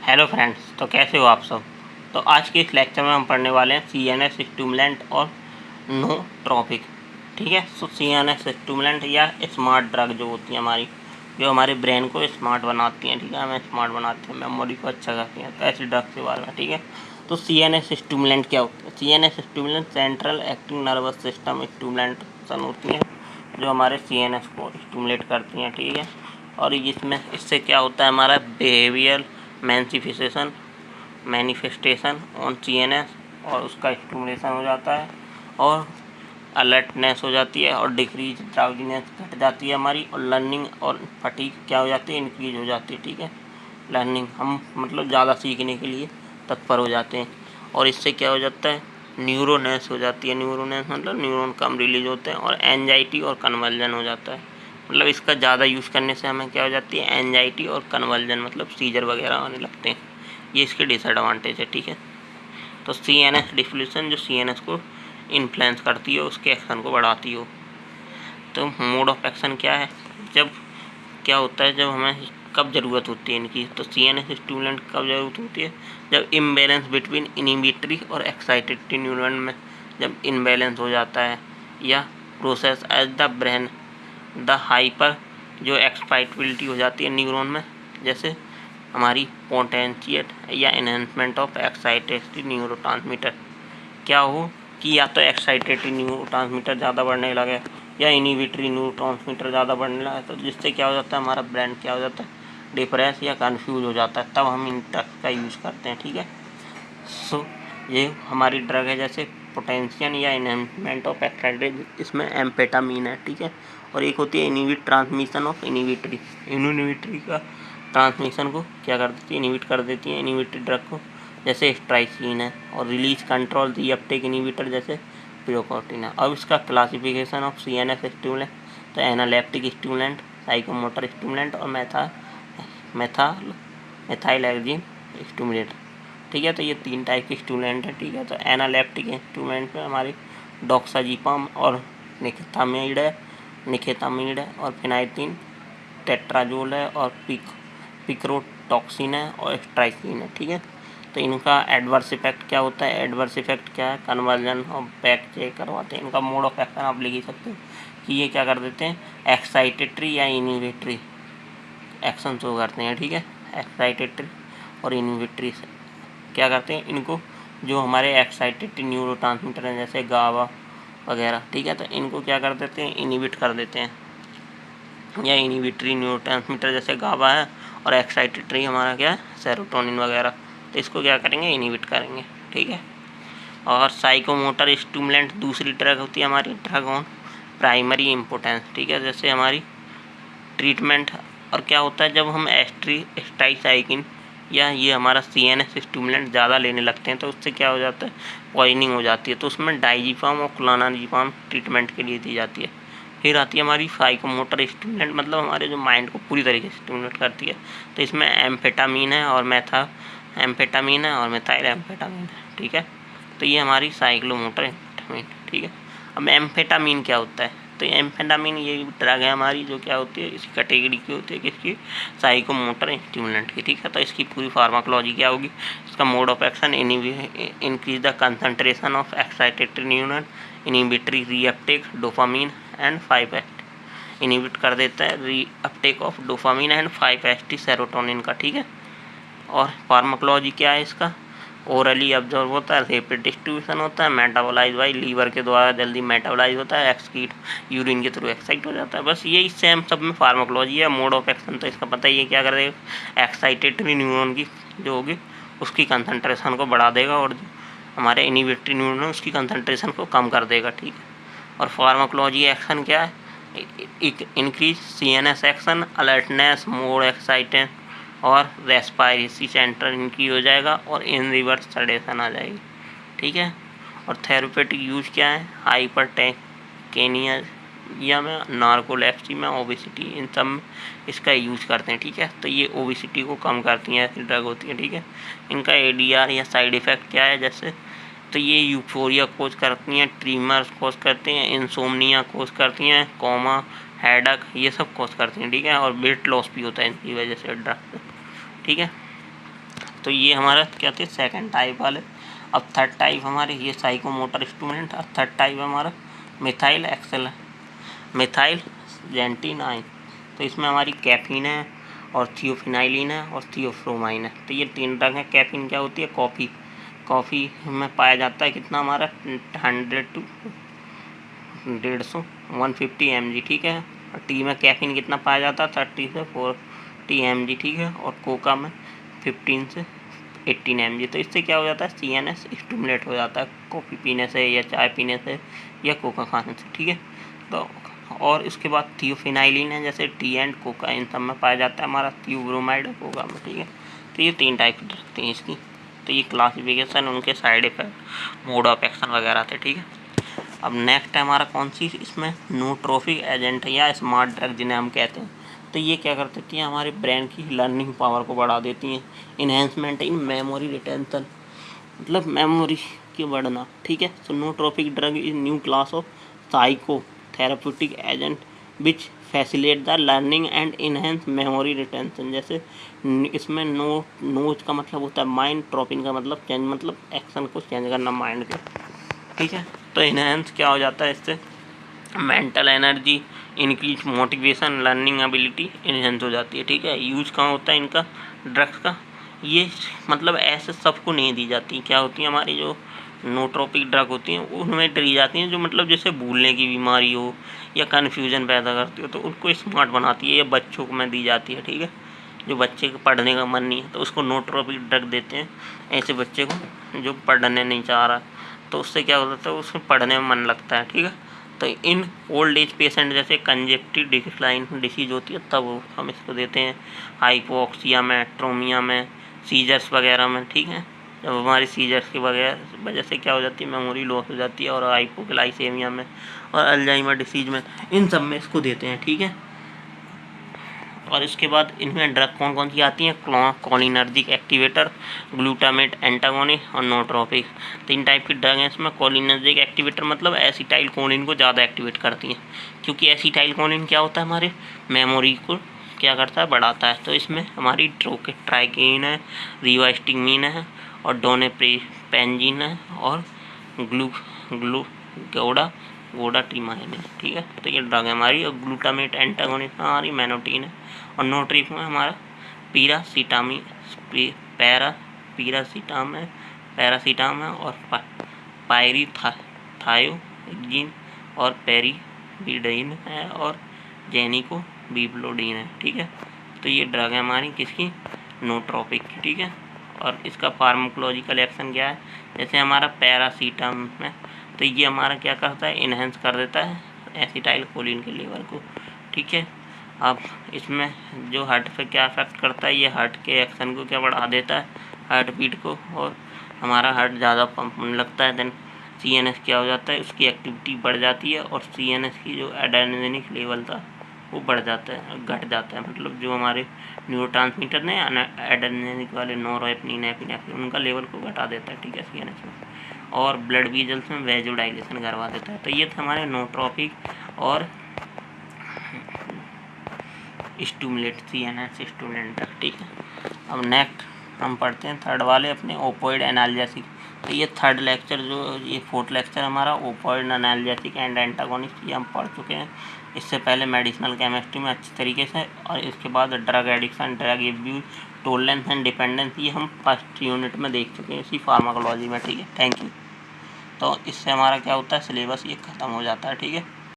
Hello friends, तो कैसे हो आप सब। तो आज के इस लेक्चर में हम पढ़ने वाले हैं CNS स्टिमुलेंट और नोट्रोपिक। ठीक है। सो CNS स्टिमुलेंट या स्मार्ट ड्रग जो होती है हमारी, जो हमारे ब्रेन को स्मार्ट बनाती हैं। ठीक है, हमें स्मार्ट बनाती हैं, मेमोरी को अच्छा करती हैं। तो ऐसी ड्रग के बारे में। ठीक है। तो CNS स्टिमुलेंट क्या होता है? CNS stimulant central acting nervous system stimulantation होती हैं, जो हमारे CNS को स्टिमुलेट करती हैं। ठीक है। और इससे क्या होता है, हमारा बिहेवियर मैनिफेस्टेशन ऑन CNS, और उसका स्टिमुलेशन हो जाता है, और अलर्टनेस हो जाती है, और डिक्रीज ड्राउजीनेस घट जाती है हमारी, और लर्निंग और फटीग क्या हो जाती है, इंक्रीज हो जाती है। ठीक है। लर्निंग हम मतलब ज़्यादा सीखने के लिए तत्पर हो जाते हैं। और इससे क्या हो जाता है, न्यूरोनेस हो जाती है। न्यूरोनेस मतलब न्यूरॉन कम रिलीज होते हैं, और एंजाइटी और कन्वर्जन हो जाता है। मतलब इसका ज़्यादा यूज़ करने से हमें क्या हो जाती है, एंजाइटी और कन्वर्जन, मतलब सीजर वगैरह आने लगते हैं। ये इसके डिसएडवांटेज है। ठीक है। तो CNS डिफ्यूजन जो CNS को इन्फ्लुएंस करती है, उसके एक्शन को बढ़ाती हो। तो मोड ऑफ एक्शन क्या है, जब क्या होता है, जब हमें कब ज़रूरत होती है इनकी, तो CNS स्टिमुलेंट कब ज़रूरत होती है, जब इम्बैलेंस बिटवीन इनिबिटरी और एक्साइटेटरी न्यूरॉन में जब इम्बैलेंस हो जाता है, या process as the brain the hyper जो एक्साइटेबिलिटी हो जाती है न्यूरॉन में, जैसे हमारी पोटेंशिएट या एनहेंसमेंट ऑफ एक्साइटेटरी न्यूरोट्रांसमीटर क्या हो, कि या तो एक्साइटेटरी न्यूरोट्रांसमीटर ज़्यादा बढ़ने लगे, या इनिबिटरी न्यूरोट्रांसमीटर ज़्यादा बढ़ने लगे, तो जिससे क्या हो जाता है, हमारा ब्रेन क्या हो जाता है, डिप्रेस या कंफ्यूज हो जाता है। तब हम इन ड्रग का यूज़ करते हैं। ठीक है। सो ये हमारी ड्रग है, जैसे पोटेंशियल या एनहेंसमेंट ऑफ एक्साइटेटरी, इसमें एम्फेटामीन है। ठीक है। और एक होती है inhibit transmission of inhibitory. Inhibitory का ट्रांसमिशन को क्या कर देती है, इनिबिट कर देती है इनिबिटरी ड्रग को, जैसे स्ट्राइसिन है। और रिलीज कंट्रोल दी अपटेक इनिबिटर, जैसे प्रोकोटिन है। अब इसका क्लासिफिकेशन ऑफ CNS स्टिमुलेंट, तो एनालेप्टिक स्टिमुलेंट, साइकोमोटर स्टिमुलेंट, और मेथाइलेक्सिन स्टिमुलेंट। ठीक है। तो ये 3 टाइप के स्टिमुलेंट हैं। ठीक है। तो एनालेप्टिक स्टिमुलेंट में हमारी डॉक्साजीपाम और निकेतामिड है, और फिनाइटिन टेट्राजोल है, और पिक्रोटॉक्सिन है, और स्ट्राइसिन है। ठीक है। तो इनका एडवर्स इफेक्ट क्या होता है, एडवर्स इफेक्ट क्या है, कन्वर्जन और बैक चेक करवाते हैं। इनका मोड ऑफ एक्शन आप लिख ही सकते हैं कि ये क्या कर देते हैं, एक्साइटेटरी या इनिबिटरी एक्शन शो करते हैं। ठीक है। एक्साइटेटरी और इनिबिटरी से क्या करते हैं, इनको जो हमारे एक्साइटेटरी न्यूरोट्रांसमीटर हैं, जैसे गाबा वगैरह। ठीक है। तो इनको क्या कर देते हैं, इनिबिट कर देते हैं, या इनिबिटरी न्यूरोट्रांसमीटर जैसे गाबा है, और एक्साइटेटरी हमारा क्या है, सेरोटोनिन वगैरह। तो इसको क्या करेंगे, इनिबिट करेंगे। ठीक है। और साइकोमोटर स्टिमुलेंट दूसरी ड्रग होती है हमारी, ड्रग ऑन प्राइमरी इम्पोर्टेंस। ठीक है। जैसे हमारी ट्रीटमेंट, और क्या होता है, जब हम एस्ट्राइसाइकिन या ये हमारा CNS स्टिमुलेंट ज़्यादा लेने लगते हैं, तो उससे क्या हो जाता है, पॉइजनिंग हो जाती है। तो उसमें डाइजीपाम और क्लोनाजीपाम ट्रीटमेंट के लिए दी जाती है। फिर आती है हमारी साइकोमोटर स्टिमुलेंट, मतलब हमारे जो माइंड को पूरी तरीके से स्टिमुलेट करती है। तो इसमें एम्फेटामीन है, और एम्फेटामीन है, और मेथाइल एम्फेटामीन है। ठीक है। तो ये हमारी साइक्लोमोटर एम्फेटामीन। ठीक है। अब एम्फेटामीन क्या होता है, तो एम्फेटामीन ये ड्रग है हमारी, जो क्या होती है, इसी कैटेगरी की होती है, किसकी, साइकोमोटर स्टिमुलेंट की। ठीक है। तो इसकी पूरी फार्माकोलॉजी क्या होगी, इसका mode of action, increase the concentration of excitatory neuron, inhibitory reuptake dopamine and 5-HT, inhibit कर देता है reuptake of dopamine and 5-HT serotonin का। ठीक है। और फार्माकोलॉजी क्या है इसका, ओरली ऑब्जर्व होता है, रैपिड डिस्ट्रीब्यूशन होता है, मेटाबोलाइज बाई लीवर के द्वारा जल्दी मेटाबोलाइज होता है, एक्सक्रीट यूरिन के थ्रू एक्साइट हो जाता है। बस यही सेम सब में फार्माकोलॉजी है। मोड ऑफ एक्शन तो इसका पता ही है, क्या कर देगा, एक्साइटेटरी न्यूरॉन की जो होगी उसकी कंसंट्रेशन को बढ़ा देगा, और जो हमारे इनिबिटरी न्यूरॉन है उसकी कंसंट्रेशन को कम कर देगा। ठीक है। और फार्माकोलॉजी एक्शन क्या है, increase CNS action, alertness, mood excitants, और रेस्पायरेसी सेंटर इनकी हो जाएगा, और इन रिवर्स सडेशन आ जाएगी। ठीक है। और थेरेपेटिक यूज क्या है, हाइपरटेंकेनिया या में नार्कोलेप्सी में, ओबेसिटी, इन सब में इसका यूज करते हैं। ठीक है। तो ये ओबेसिटी को कम करती हैं, ऐसी ड्रग होती है। ठीक है। इनका ADR या साइड इफ़ेक्ट क्या है, जैसे तो ये यूफोरिया कोज करती हैं, ट्रीमर्स कोज करती हैं, इंसोमनिया कोज करती हैं, कोमा, हेडक, ये सब कोज करती हैं। ठीक है। और वेट लॉस भी होता है इनकी वजह से ड्रग से। ठीक है। तो ये हमारा क्या थे सेकंड टाइप वाले। अब थर्ड टाइप हमारे ये साइकोमोटर स्टिमुलेंट। अब थर्ड टाइप हमारा मिथाइल एक्सेल मिथाइल जेंटिनाइन। तो इसमें हमारी कैफीन है और थियोफिनाइलिन है और थियोफ्रोमाइन है। तो ये 3 ड्रग है। कैफीन क्या होती है? कॉफ़ी में पाया जाता है कितना हमारा 100 to 150 150 mg, ठीक है। और टी में कैफीन कितना पाया जाता है? 30 से 40 mg, ठीक है। और कोका में 15 से 18 mg। तो इससे क्या हो जाता है? CNS स्टिमुलेट हो जाता है कॉफ़ी पीने से या चाय पीने से या कोका खाने से, ठीक है। तो और इसके बाद थियोफिनाइलिन है, जैसे टी एंड कोका, इन सब में पाया जाता है हमारा थियोब्रोमाइड कोका में, ठीक है। तो ये 3 टाइप रखते हैं इसकी। तो ये क्लासिफिकेशन, उनके side effect, mode of action वगैरह थे, ठीक है। अब नेक्स्ट है हमारा कौन सी, इसमें नोट्रोफिक एजेंट या स्मार्ट ड्रग जिन्हें हम कहते हैं। तो ये क्या कर देती हैं? हमारे ब्रेन की लर्निंग पावर को बढ़ा देती हैं। इन्हेंसमेंट इन मेमोरी रिटेंशन, मतलब मेमोरी की बढ़ना, ठीक है। So nootropic drug is new class of psycho therapeutic agent which facilitate the learning and enhance memory retention. जैसे इसमें नोज का मतलब होता है माइंड, ट्रोपिन का मतलब चेंज, मतलब एक्शन को चेंज करना माइंड के, ठीक है। तो इनहेंस क्या हो जाता है इससे? Mental energy, increase motivation, learning ability enhance हो जाती है, ठीक है। यूज कहाँ होता है इनका ड्रग्स का? ये मतलब ऐसे सबको नहीं दी जाती। क्या होती है हमारी जो नोट्रोपिक ड्रग होती हैं उनमें दी जाती हैं जो मतलब जैसे भूलने की बीमारी हो या कन्फ्यूजन पैदा करती हो, तो उनको स्मार्ट बनाती है। ये बच्चों को में दी जाती है, ठीक है। जो बच्चे को पढ़ने का मन नहीं है तो उसको नोट्रोपिक ड्रग देते हैं ऐसे बच्चे को जो पढ़ने नहीं चाह रहा, तो उससे क्या होता है? उसको पढ़ने में मन लगता है, ठीक है। तो इन ओल्ड एज पेशेंट जैसे कंजेक्टिव डिक्लाइन डिसीज होती है तब हम इसको देते हैं, हाइपोक्सिया में, ट्रोमिया में, सीजर्स वगैरह में, ठीक है। जब हमारी सीजर्स की वजह से क्या हो जाती है? मेमोरी लॉस हो जाती है। और हाइपोग्लाइसेमिया में और अल्जाइमर डिसीज में, इन सब में इसको देते हैं, ठीक है। और इसके बाद इनमें ड्रग कौन कौन सी आती हैं? कोलिनर्जिक एक्टिवेटर, ग्लूटामेट एंटागोनिस्ट और नोट्रोपिक। 3 टाइप की ड्रग हैं इसमें। कोलिनर्जिक एक्टिवेटर मतलब एसिटाइल कोलिन को ज़्यादा एक्टिवेट करती हैं, क्योंकि एसिटाइल कोलिन क्या होता है? हमारे मेमोरी को क्या करता है? बढ़ाता है। तो इसमें हमारी ट्राइकिन है, रिवास्टिगमिन है और डोनेपेंजिन है और गोडाट्रीमाइन है, ठीक है। तो ये ड्रग है हमारी। और ग्लूटामेट एंटागोनिस्ट हमारी मैनोटीन है। और नोट्रिप में हमारा पैरासीटाम है और पायरीथायोजिन और पेरीविडीन है और जेनिकोबिप्लोडीन है, ठीक है। तो ये ड्रग है हमारी किसकी? नोट्रोपिक की, ठीक है। और इसका फार्माकोलॉजिकल एक्शन क्या है? जैसे हमारा पैरासीटाम में, तो ये हमारा क्या करता है? इनहेंस कर देता है एसिटाइल कोलिन के लेवल को, ठीक है। अब इसमें जो हार्ट पे क्या अफेक्ट करता है? ये हार्ट के एक्शन को क्या बढ़ा देता है? हार्ट बीट को, और हमारा हार्ट ज़्यादा पंप होने लगता है। देन CNS क्या हो जाता है? उसकी एक्टिविटी बढ़ जाती है और CNS की जो एड्रेनलिन लेवल था वो बढ़ जाता है, घट जाता है। मतलब जो हमारे न्यूरोट्रांसमीटर ने एड्रेनलिन वाले नोरएपिनेफ्रिन, एपिनेफ्रिन, उनका लेवल को घटा देता है, ठीक है, CNS में। और ब्लड वीजल्स में वेजोडाइलेशन करवा देता है। तो ये थे हमारे नोट्रोपिक और स्टिमुलेट, CNS स्टिमुलेंट, ठीक है। अब नेक्स्ट हम पढ़ते हैं थर्ड वाले अपने ओपोइड एनाल्जेसिक। तो ये थर्ड लेक्चर ये फोर्थ लेक्चर हमारा ओपोइड एनाल्जेसिक एंड एंटागोनिस्ट, ये हम पढ़ चुके हैं इससे पहले मेडिसिनल केमिस्ट्री में अच्छी तरीके से। और इसके बाद drug addiction, drug abuse, tolerance and dependence, ये हम फर्स्ट यूनिट में देख चुके हैं इसी फार्माकोलॉजी में, ठीक है। Thank you. तो इससे हमारा क्या होता है? सिलेबस ये ख़त्म हो जाता है, ठीक है।